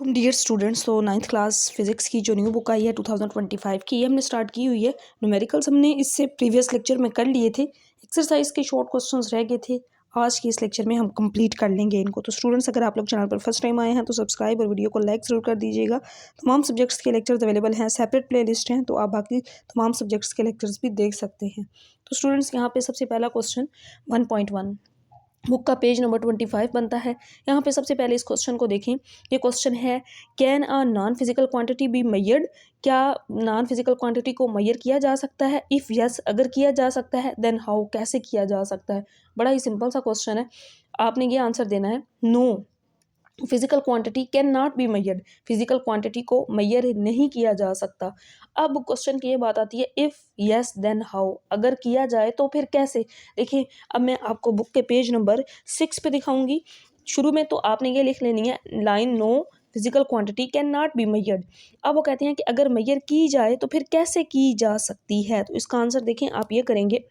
Dear students, तो ninth class physics की जो न्यू बुक आई है 2025 की, ये हमने स्टार्ट की हुई है। न्यूमेरिकल्स हमने इससे प्रीवियस लेक्चर में कर लिए थे। एक्सरसाइज के शॉर्ट क्वेश्चंस रह गए थे। आज के इस लेक्चर में हम कंप्लीट कर लेंगे इनको। तो स्टूडेंट्स, अगर आप लोग चैनल पर फर्स्ट टाइम आए हैं तो सब्सक्राइब और वीडियो को लाइक ज़रूर कर दीजिएगा। तमाम सब्जेक्ट्स के लेक्चर्स अवेलेबल हैं, सेपरेट प्ले लिस्ट हैं, तो आप बाकी तमाम सब्जेक्ट्स के लेक्चर्स भी देख सकते हैं। तो स्टूडेंट्स, यहाँ पे सबसे पहला क्वेश्चन 1.1 बुक का पेज नंबर 25 बनता है। यहाँ पे सबसे पहले इस क्वेश्चन को देखें। ये क्वेश्चन है, can a non physical quantity be measured? क्या नॉन फिजिकल क्वांटिटी को मेजर किया जा सकता है? इफ़ यस, अगर किया जा सकता है, देन हाउ, कैसे किया जा सकता है? बड़ा ही सिंपल सा क्वेश्चन है। आपने ये आंसर देना है, no physical quantity can not be measured. Physical quantity को मेजर नहीं किया जा सकता। अब क्वेश्चन की ये बात आती है, इफ़ यस देन हाउ, अगर किया जाए तो फिर कैसे? देखिए, अब मैं आपको बुक के पेज नंबर 6 पे दिखाऊंगी। शुरू में तो आपने ये लिख लेनी है line, no physical quantity can not be measured. अब वो कहते हैं कि अगर मेजर की जाए तो फिर कैसे की जा सकती है? तो इसका आंसर देखें, आप ये करेंगे,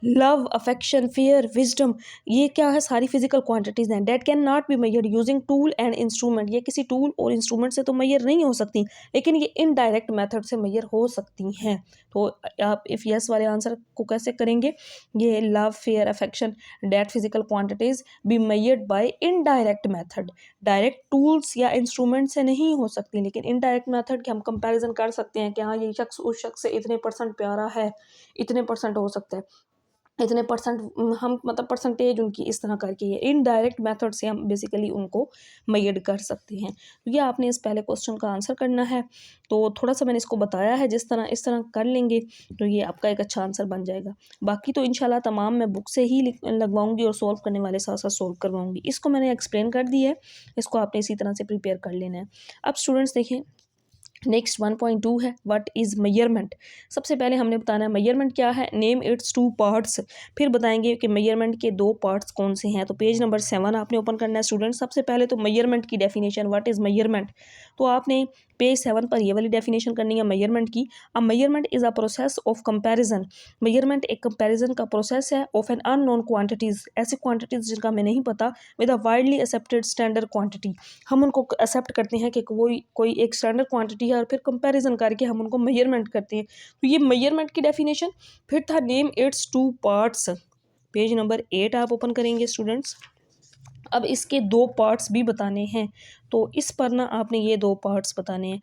लव, अफेक्शन, फियर, विजडम, ये क्या है? सारी फिजिकल क्वांटिटीज हैं। Date can not be measured using tool and instrument, ये किसी टूल और इंस्ट्रूमेंट से तो मेजर नहीं हो सकती, लेकिन ये इनडायरेक्ट मेथड से मेजर हो सकती हैं। तो आप इफ़ यस वाले आंसर को कैसे करेंगे? ये love, fear, affection, that physical quantities be measured by indirect method. Direct tools या इंस्ट्रूमेंट से नहीं हो सकती, लेकिन इनडायरेक्ट मेथड के हम कंपैरिजन कर सकते हैं कि हाँ, ये शख्स उस शख्स से इतने परसेंट प्यारा है, इतने परसेंट हो सकता है, इतने परसेंट, हम मतलब परसेंटेज उनकी इस तरह करके ये इनडायरेक्ट मेथड से हम बेसिकली उनको मेजर कर सकते हैं। तो ये आपने इस पहले क्वेश्चन का आंसर करना है। तो थोड़ा सा मैंने इसको बताया है, जिस तरह इस तरह कर लेंगे तो ये आपका एक अच्छा आंसर बन जाएगा। बाकी तो इंशाल्लाह तमाम मैं बुक से ही लगवाऊंगी और सॉल्व करने वाले साथ साथ सॉल्व करवाऊंगी। इसको मैंने एक्सप्लेन कर दी है, इसको आपने इसी तरह से प्रिपेयर कर लेना है। अब स्टूडेंट्स देखें, नेक्स्ट 1.2 है, व्हाट इज़ मेजरमेंट। सबसे पहले हमने बताना है मेजरमेंट क्या है। नेम इट्स टू पार्ट्स, फिर बताएंगे कि मेजरमेंट के दो पार्ट्स कौन से हैं। तो पेज नंबर 7 आपने ओपन करना है स्टूडेंट। सबसे पहले तो मेजरमेंट की डेफिनेशन, व्हाट इज़ मेजरमेंट, तो आपने पेज 7 पर ये वाली डेफिनेशन करनी है मेजरमेंट की। अ measurement is a process of comparison. Measurement एक कंपैरिजन का प्रोसेस है ऑफ एन अननोन क्वांटिटीज़, ऐसी क्वांटिटीज़ जिनका हमें नहीं पता, with a widely accepted standard quantity. हम उनको एक्सेप्ट करते हैं कि कोई एक स्टैंडर्ड क्वांटिटी है और फिर कंपैरिजन करके हम उनको मेजरमेंट करते हैं। तो ये मेजरमेंट की डेफिनेशन। फिर था name it's two parts, page number 8 आप ओपन करेंगे स्टूडेंट्स। अब इसके दो पार्ट्स भी बताने हैं, तो इस पर ना आपने ये दो पार्ट्स बताने हैं।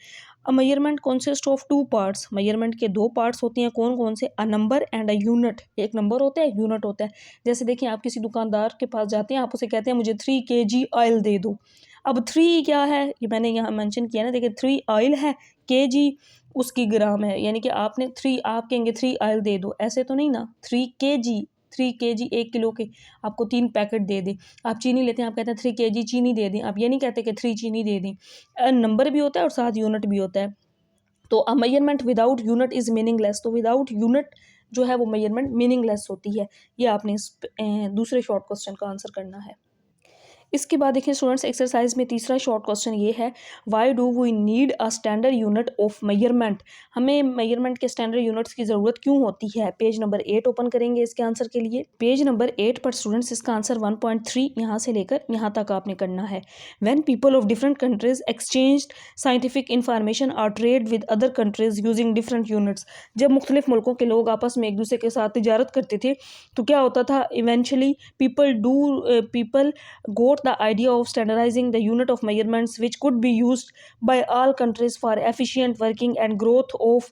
अ measurement consist of two parts, measurement के दो पार्ट्स होते हैं। कौन कौन से? A number and a unit. एक नंबर होता है, यूनिट होता है। जैसे देखिए, आप किसी दुकानदार के पास जाते हैं, आप उसे कहते हैं मुझे 3 kg ऑयल दे दो। अब 3 क्या है, ये मैंने यहाँ मेंशन किया ना, देखिए 3 ऑयल है, kg उसकी ग्राम है, यानी कि आपने 3, आप कहेंगे 3 ऑयल दे दो, ऐसे तो नहीं ना। 3 kg 1 किलो के आपको 3 पैकेट दे दे। आप चीनी लेते हैं, आप कहते हैं 3 kg चीनी दे दें, आप ये नहीं कहते कि 3 चीनी दे दें। नंबर भी होता है और साथ यूनिट भी होता है। तो अ measurement without unit is meaningless, तो विदाउट यूनिट जो है वो मेजरमेंट मीनिंगलेस होती है। ये आपने इस दूसरे शॉर्ट क्वेश्चन का आंसर करना है। इसके बाद देखिए स्टूडेंट्स, एक्सरसाइज में तीसरा शॉर्ट क्वेश्चन ये है, why do we need a standard unit of measurement. हमें मेजरमेंट के स्टैंडर्ड यूनिट्स की ज़रूरत क्यों होती है? पेज नंबर 8 ओपन करेंगे इसके आंसर के लिए। पेज नंबर 8 पर स्टूडेंट्स इसका आंसर 1.3 यहाँ से लेकर यहाँ तक आपने करना है। When people of different countries exchange scientific information और trade with other countries using different units, जब मुख्तलिफ मुल्कों के लोग आपस में एक दूसरे के साथ तिजारत करते थे तो क्या होता था? Eventually people got the idea of standardizing the unit of measurements which could be used by all countries for efficient working and growth of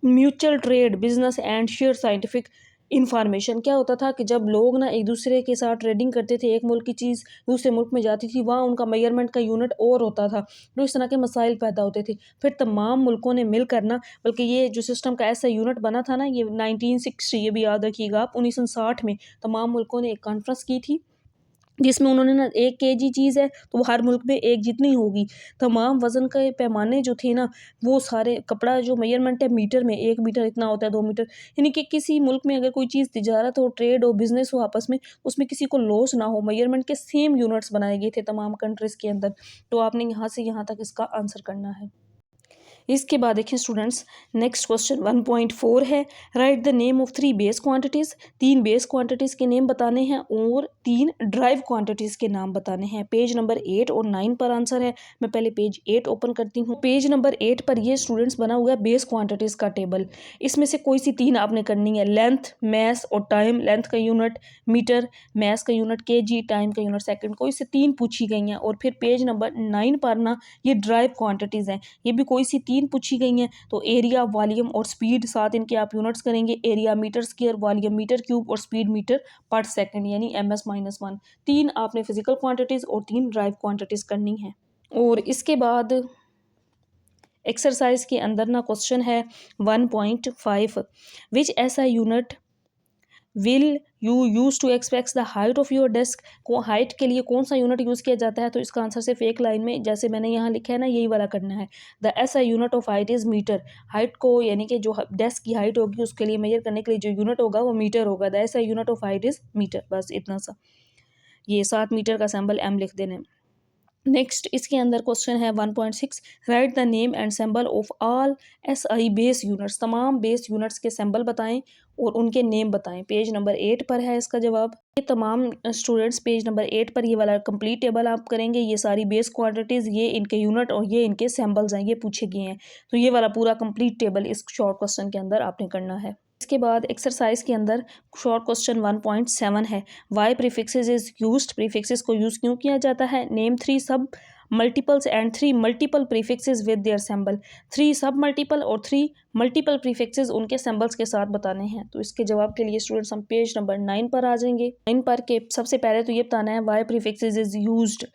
mutual trade, business and shared scientific information. क्या होता था कि जब लोग ना एक दूसरे के साथ ट्रेडिंग करते थे, एक मुल्क की चीज़ दूसरे मुल्क में जाती थी, वहाँ उनका मेजरमेंट का यूनिट और होता था, तो इस तरह के मसाइल पैदा होते थे। फिर तमाम मुल्कों ने मिलकर ना, बल्कि ये जो सिस्टम का ऐसा यूनिट बना था ना, ये 1960, ये भी याद रखिएगा आप, 1960 में तमाम मुल्कों ने एक कॉन्फ्रेंस की थी, जिसमें उन्होंने ना 1 kg चीज़ है तो वो हर मुल्क में एक जितनी होगी। तमाम वज़न के पैमाने जो थे ना, वो सारे, कपड़ा जो मेजरमेंट है मीटर में, 1 मीटर इतना होता है, 2 मीटर, यानी कि किसी मुल्क में अगर कोई चीज़ तिजारत हो, ट्रेड हो, बिज़नेस हो आपस में, उसमें किसी को लॉस ना हो, मेजरमेंट के सेम यूनिट्स बनाए गए थे तमाम कंट्रीज़ के अंदर। तो आपने यहाँ से यहाँ तक इसका आंसर करना है। इसके बाद देखिए स्टूडेंट्स नेक्स्ट क्वेश्चन 1.4 है, right the name of 3 base quantities. 3 base quantities के नेम बताने हैं और 3 ड्राइव क्वांटिटीज़ के नाम बताने हैं। पेज नंबर 8 और 9 पर आंसर है। मैं पहले पेज 8 ओपन करती हूँ। पेज नंबर 8 पर ये स्टूडेंट्स बना हुआ है बेस क्वांटिटीज़ का टेबल। इसमें से कोई सी 3 आपने करनी है, लेंथ, मैस और टाइम। लेंथ का यूनिट मीटर, मैस का यूनिट केजी, टाइम का यूनिट सेकंड। कोई से 3 पूछी गई हैं। और फिर पेज नंबर 9 पर ना ये ड्राइव क्वांटिटीज़ हैं, ये भी कोई सी 3 पूछी गई हैं। तो एरिया, वॉल्यूम और स्पीड, साथ इनके आप यूनिट्स करेंगे। Area metre square, volume metre cube और स्पीड मीटर पर सेकंड, यानी ms-1। 3 आपने फिजिकल क्वांटिटीज़ और 3 ड्राइव क्वांटिटीज़ करनी है। और इसके बाद एक्सरसाइज के अंदर ना क्वेश्चन है 1.5, which SI unit will you use to express the height of your desk. को हाइट के लिए कौन सा यूनिट यूज़ किया जाता है? तो इसका आंसर सिर्फ एक लाइन में, जैसे मैंने यहाँ लिखा है ना, यही वाला करना है। The SI unit of height is metre. Height को यानी कि जो डेस्क की हाइट होगी उसके लिए मेजर करने के लिए जो यूनिट होगा वो मीटर होगा। The SI unit of height is metre. बस इतना सा, ये 7 मीटर का सिंबल m लिख देना। नेक्स्ट इसके अंदर क्वेश्चन है 1.6, right the name and symbol of all SI base units. तमाम बेस यूनिट्स के सिंबल बताएं और उनके नेम बताएं। पेज नंबर 8 पर है इसका जवाब। ये तमाम स्टूडेंट्स पेज नंबर 8 पर ये वाला कंप्लीट टेबल आप करेंगे। ये सारी बेस क्वांटिटीज़, ये इनके यूनिट और ये इनके सिंबल्स हैं, ये पूछे गए हैं। तो ये वाला पूरा कंप्लीट टेबल इस शॉर्ट क्वेश्चन के अंदर आपने करना है। इसके बाद एक्सरसाइज के अंदर शॉर्ट क्वेश्चन 1.7 है, why prefixes is used. Prefixes को यूज़ क्यों किया जाता है? Name 3 sub multiples and 3 multiple prefixes with their symbol. 3 sub multiple और 3 मल्टीपल प्रीफिक्सेस उनके सिंबल्स के साथ बताने हैं। तो इसके जवाब के लिए स्टूडेंट्स हम पेज नंबर 9 पर आ जाएंगे। 9 पर के सबसे पहले तो ये बताना है वाई प्रीफिक्सेस इज यूज्ड।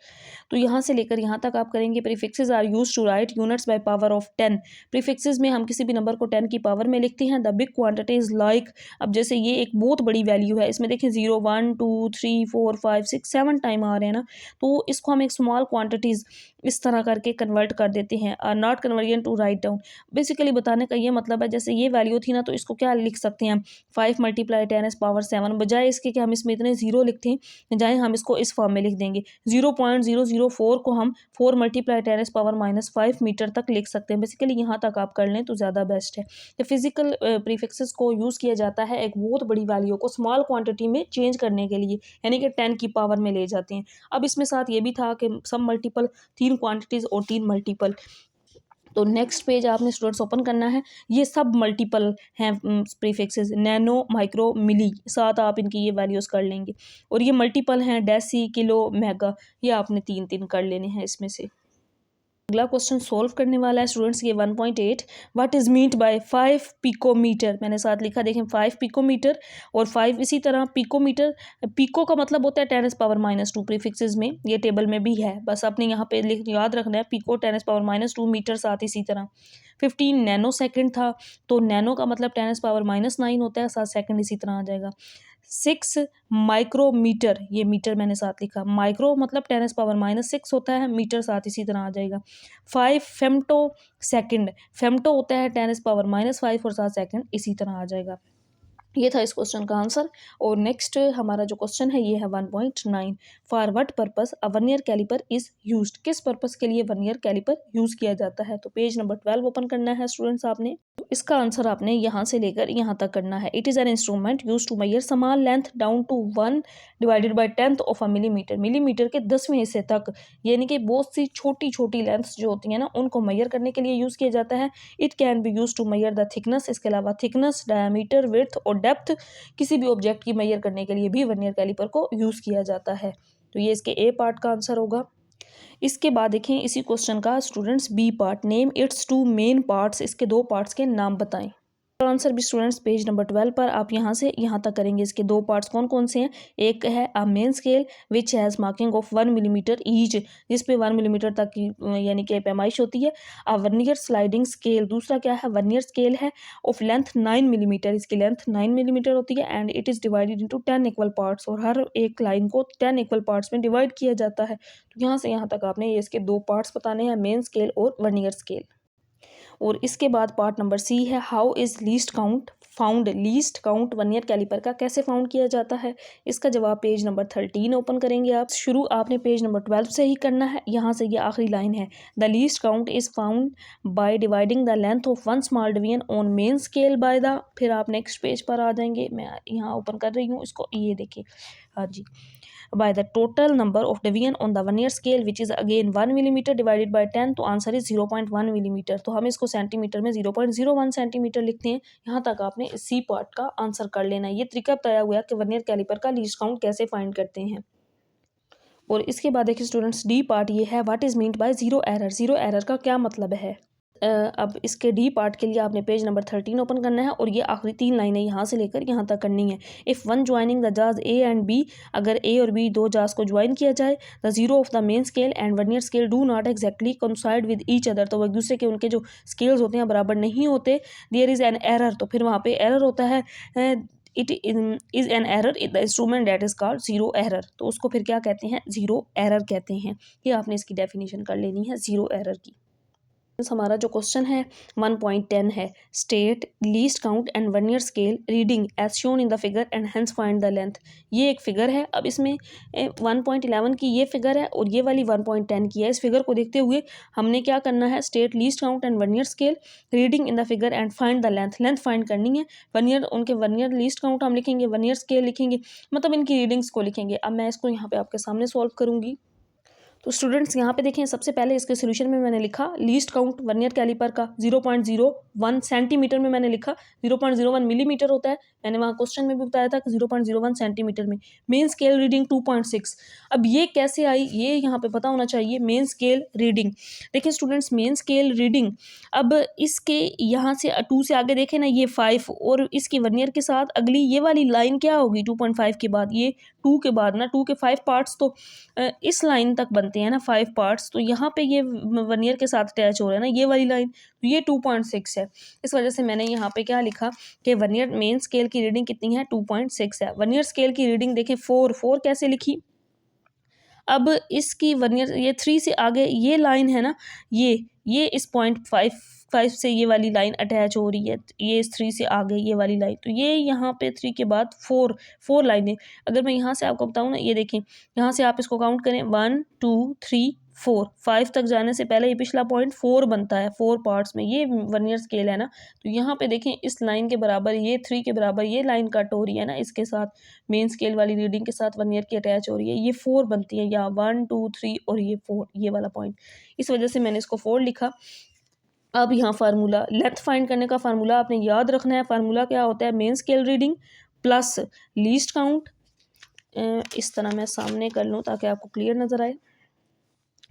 तो यहाँ से लेकर यहाँ तक आप करेंगे, prefixes are used to write units by power of 10। प्रीफिक्सेस में हम किसी भी नंबर को 10 की पावर में लिखते हैं। द बिग क्वांटिटीज लाइक, अब जैसे ये एक बहुत बड़ी वैल्यू है, इसमें देखें 0 1 2 3 4 5 6 7 टाइम आ रहे हैं ना, तो इसको हम एक स्मॉल क्वांटिटीज़ इस तरह करके कन्वर्ट कर देते हैं। Are not conversion to write down. Basically बताने का ये मतलब है, जैसे ये वैल्यू थी ना, तो इसको क्या लिख सकते हैं, 5 × 10⁻⁷ बजाय इसके कि हम इसमें इतने ज़ीरो लिखते हैं, बजाय हम इसको इस फॉर्म में लिख देंगे। 0.004 को हम 4 × 10⁻⁵ मीटर तक लिख सकते हैं। बेसिकली यहाँ तक आप कर लें तो ज़्यादा बेस्ट है। तो फिजिकल प्रीफिक्सेस को यूज़ किया जाता है एक बहुत बड़ी वैल्यू को स्मॉल क्वांटिटी में चेंज करने के लिए, यानी कि 10 की पावर में ले जाते हैं। अब इसमें साथ ये भी था कि सब मल्टीपल, 3 क्वांटिटीज़ और 3 मल्टीपल। तो नेक्स्ट पेज आपने स्टूडेंट्स ओपन करना है। ये सब मल्टीपल हैं प्रीफिक्सेस, नैनो, माइक्रो, मिली, साथ आप इनकी ये वैल्यूज़ कर लेंगे। और ये मल्टीपल हैं डेसी, किलो, मेगा, ये आपने 3 कर लेने हैं इसमें से। अगला क्वेश्चन सोल्व करने वाला है स्टूडेंट्स ये 1.8, what is meant by 5 picometre. मैंने साथ लिखा देखें 5 पिकोमीटर और 5 इसी तरह पिकोमीटर। पिको का मतलब होता है 10⁻⁻2 प्रीफिक्सेस में, ये टेबल में भी है, बस आपने यहाँ पे याद रखना है पिको 10⁻⁻2 मीटर। साथ इसी तरह 15 नैनो सेकेंड था, तो नैनो का मतलब 10⁻⁹ होता है, साथ सेकेंड इसी तरह आ जाएगा। 6 माइक्रोमीटर, ये मीटर मैंने साथ लिखा, माइक्रो मतलब 10⁻⁻6 होता है, मीटर साथ इसी तरह आ जाएगा। 5 फेम्टो सेकेंड, फेम्टो होता है 10⁻⁵ और साथ सेकेंड इसी तरह आ जाएगा। ये था इस क्वेश्चन का आंसर। और नेक्स्ट हमारा जो क्वेश्चन है ये है 1.9, for what purpose a vernier calliper is used. किस पर्पस के लिए वर्नियर कैलिपर यूज़ किया जाता है? तो पेज नंबर 12 ओपन करना है स्टूडेंट्स आपने। तो इसका आंसर आपने यहाँ से लेकर यहाँ तक करना है। It is an instrument use to measure small length down to 1/10th of a millimetre. Millimetre के 10वें हिस्से तक, यानी कि बहुत सी छोटी छोटी लेंथ्स जो होती हैं ना, उनको मेजर करने के लिए यूज़ किया जाता है। It can be use to measure the thickness, इसके अलावा थिकनेस, डायमीटर, विड्थ और डेप्थ, किसी भी ऑब्जेक्ट की मेजर करने के लिए भी वर्नियर कैलिपर को यूज़ किया जाता है। तो ये इसके ए पार्ट का आंसर होगा। इसके बाद देखें इसी क्वेश्चन का students B part, name its 2 main parts, इसके 2 पार्ट्स के नाम बताएं। आंसर भी स्टूडेंट्स पेज नंबर 12 पर आप यहाँ से यहाँ तक करेंगे। इसके 2 पार्ट्स कौन कौन से हैं? एक है अ main scale which has marking of 1 millimetre each, जिस पे 1 मिलीमीटर तक की यानी कि पैमाइश होती है। अ वर्नियर स्लाइडिंग स्केल, दूसरा क्या है? वर्नियर स्केल है ऑफ लेंथ 9 मिलीमीटर, इसकी लेंथ 9 मिलीमीटर होती है। And it is divided into 10 equal parts, और हर एक लाइन को 10 इक्वल पार्ट्स में डिवाइड किया जाता है। तो यहाँ से यहाँ तक आपने ये इसके 2 पार्ट्स बताने हैं, मेन स्केल और वर्नियर स्केल। और इसके बाद पार्ट नंबर सी है, how is least count found. Least count vernier calliper का कैसे फाउंड किया जाता है, इसका जवाब पेज नंबर 13 ओपन करेंगे आप। शुरू आपने पेज नंबर 12 से ही करना है, यहाँ से ये आखिरी लाइन है, the least count is found by dividing the length of one small division on main scale by the, फिर आप नेक्स्ट पेज पर आ जाएंगे, मैं यहाँ ओपन कर रही हूँ इसको, ये देखिए, हाँ जी, by the total number of division on the vernier scale which is again 1 millimeter divided by 10, तो आंसर इज 0.1 मिलीमीटर। तो हम इसको सेंटीमीटर में 0.01 सेंटीमीटर लिखते हैं। यहाँ तक आपने सी पार्ट का आंसर कर लेना है। ये तरीका बताया हुआ है कि वर्नियर कैलिपर का लीस्ट काउंट कैसे फाइंड करते हैं। और इसके बाद देखिए स्टूडेंट्स, डी पार्ट ये है, what is meant by zero error. Zero error का क्या मतलब है। अब इसके डी पार्ट के लिए आपने पेज नंबर 13 ओपन करना है और ये आखिरी 3 लाइनें यहाँ से लेकर यहाँ तक करनी है। इफ़ वन ज्वाइनिंग द जाज ए एंड बी, अगर ए और बी दो जाज को ज्वाइन किया जाए, the zero of the main scale and vernier scale do not exactly coincide with each other, तो वो एक दूसरे के उनके जो स्केल्स होते हैं बराबर नहीं होते, देयर इज़ एन एरर, तो फिर वहाँ पे एरर होता है, it is an error in the instrument that is called zero error, तो उसको फिर क्या कहते हैं, जीरो एरर कहते हैं। ये आपने इसकी डेफिनेशन कर लेनी है जीरो एरर की। हमारा जो क्वेश्चन है 1.10 है, state least count and vernier scale reading as shown in the figure and hence find the length. ये एक फिगर है, अब इसमें 1.11 की ये फिगर है और ये वाली 1.10 की है। इस फिगर को देखते हुए हमने क्या करना है, state least count and vernier scale reading in the figure and find the length. Length find करनी है, वर्नियर उनके वर्नियर लीस्ट काउंट हम लिखेंगे, वर्नियर स्केल लिखेंगे, मतलब इनकी रीडिंग्स को लिखेंगे। अब मैं इसको यहाँ पे आपके सामने सॉल्व करूँगी। तो स्टूडेंट्स यहाँ पे देखें, सबसे पहले इसके सोल्यूशन में मैंने लिखा लीस्ट काउंट वर्नियर कैलिपर का 0.01 सेंटीमीटर में मैंने लिखा, 0.01 मिलीमीटर होता है, मैंने वहाँ क्वेश्चन में भी बताया था कि 0.01 सेंटीमीटर में। मेन स्केल रीडिंग 2.6, अब ये कैसे आई, ये यहाँ पे पता होना चाहिए। मेन स्केल रीडिंग देखें स्टूडेंट्स, मेन स्केल रीडिंग, अब इसके यहाँ से 2 से आगे देखें ना, ये 5 और इसकी वर्नियर के साथ अगली ये वाली लाइन क्या होगी 2.5 के बाद, ये 2 के बाद ना 2 के 5 पार्ट्स तो इस लाइन तक बनते हैं ना 5 पार्ट्स, तो यहाँ पे ये वर्नियर के साथ अटैच हो रहा है ना ये वाली लाइन, तो ये 2.6 है। इस वजह से मैंने यहाँ पे क्या लिखा कि वर्नियर मेन स्केल की रीडिंग कितनी है, 2.6 है। वर्नियर स्केल की रीडिंग देखें 4 कैसे लिखी, अब इसकी वर्नियर ये 3 से आगे ये लाइन है ना, ये इस 0.5 से ये वाली लाइन अटैच हो रही है, ये इस 3 से आगे ये वाली लाइन, तो ये यहाँ पे 3 के बाद 4 लाइनें। अगर मैं यहाँ से आपको बताऊँ ना, ये देखें यहाँ से आप इसको काउंट करें 1 2 3 4, 5 तक जाने से पहले ये पिछला पॉइंट 4 बनता है, 4 पार्ट्स में ये वर्नियर स्केल है ना, तो यहाँ पे देखें इस लाइन के बराबर, ये 3 के बराबर ये लाइन कट हो रही है ना, इसके साथ मेन स्केल वाली रीडिंग के साथ वर्नियर की अटैच हो रही है, ये 4 बनती है यहाँ 1 2 3 और ये 4, ये वाला पॉइंट, इस वजह से मैंने इसको 4 लिखा। अब यहाँ फार्मूला लेंथ फाइंड करने का फार्मूला आपने याद रखना है। फार्मूला क्या होता है, main scale reading plus least count, इस तरह मैं सामने कर लूँ ताकि आपको क्लियर नजर आए।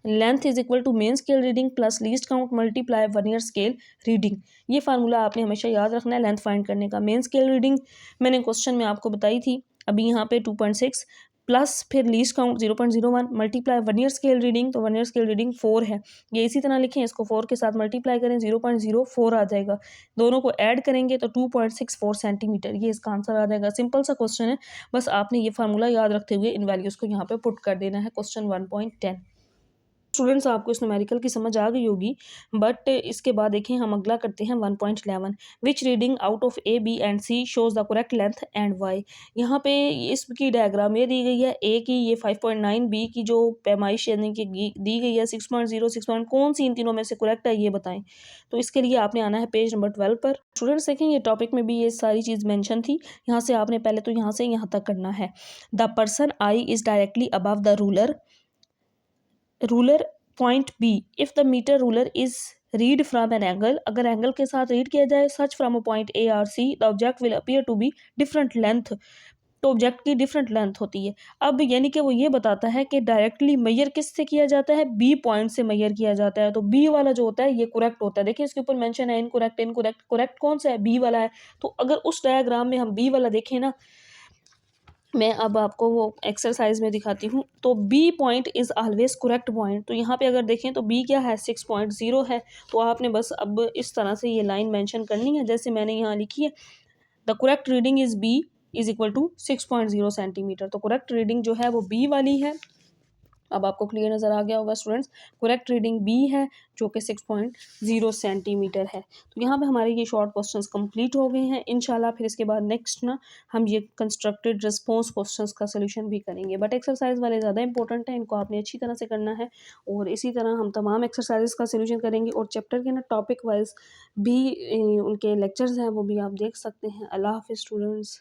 Length is equal to main scale reading plus least count multiply vernier scale reading. ये फार्मूला आपने हमेशा याद रखना है लेंथ फाइंड करने का। मेन स्केल रीडिंग मैंने क्वेश्चन में आपको बताई थी, अभी यहाँ पे 2.6 प्लस फिर least count 0.01 multiply vernier scale reading, तो वर्नियर स्केल रीडिंग 4 है, ये इसी तरह लिखें, इसको 4 के साथ मल्टीप्लाई करें 0.04 आ जाएगा, दोनों को ऐड करेंगे तो 2.64 सेंटीमीटर, ये इसका आंसर आ जाएगा। सिंपल सा क्वेश्चन है, बस आपने ये फार्मूला याद रखते हुए इन वैल्यूज़ को यहाँ पे पुट कर देना है। क्वेश्चन 1.10 स्टूडेंट्स, आपको इस न्यूमेरिकल की समझ आ गई होगी, बट इसके बाद देखें हम अगला करते हैं 1.11, which reading out of A B and C shows the correct length and Y. यहाँ पे इसकी डायग्राम ये दी गई है, ए की ये 5.9, बी की जो पैमाइश यानी कि दी गई है 6.0 6. कौन सी इन तीनों में से करेक्ट है ये बताएं। तो इसके लिए आपने आना है पेज नंबर 12 पर। स्टूडेंट्स देखें ये टॉपिक में भी ये सारी चीज़ मेंशन थी, यहाँ से आपने पहले तो यहाँ से यहाँ तक करना है। The person eye is directly above the ruler point B if the metre ruler is read from an angle, अगर एंगल के साथ रीड किया जाए such from a point A or C the object will appear to be different length, तो object की different length होती है। अब यानी कि वो ये बताता है कि डायरेक्टली मेजर किससे किया जाता है, बी पॉइंट से मेजर किया जाता है, तो बी वाला जो होता है ये करेक्ट होता है। देखिए इसके ऊपर मेंशन है इनकरेक्ट, करेक्ट कौन सा है, बी वाला है। तो अगर उस डायग्राम में हम बी वाला देखें ना, मैं अब आपको वो एक्सरसाइज में दिखाती हूँ, तो B point is always correct point. तो यहाँ पे अगर देखें तो बी क्या है 6.0 है, तो आपने बस अब इस तरह से ये लाइन मेंशन करनी है जैसे मैंने यहाँ लिखी है, the correct reading is B is equal to 6.0 centimetre. तो करेक्ट रीडिंग जो है वो बी वाली है, अब आपको क्लियर नज़र आ गया होगा स्टूडेंट्स। करेक्ट रीडिंग बी है जो कि 6.0 सेंटीमीटर है। तो यहाँ पे हमारे ये शॉर्ट क्वेश्चंस कंप्लीट हो गए हैं। इंशाल्लाह फिर इसके बाद नेक्स्ट ना हम ये कंस्ट्रक्टेड रिस्पॉन्स क्वेश्चंस का सोल्यूशन भी करेंगे, बट एक्सरसाइज वाले ज़्यादा इंपॉर्टेंट है, इनको आपने अच्छी तरह से करना है। और इसी तरह हम तमाम एक्सरसाइजेस का सोल्यूशन करेंगे और चैप्टर के ना टॉपिक वाइज भी उनके लेक्चर्स हैं वो भी आप देख सकते हैं। अल्लाह हाफिज़ स्टूडेंट्स।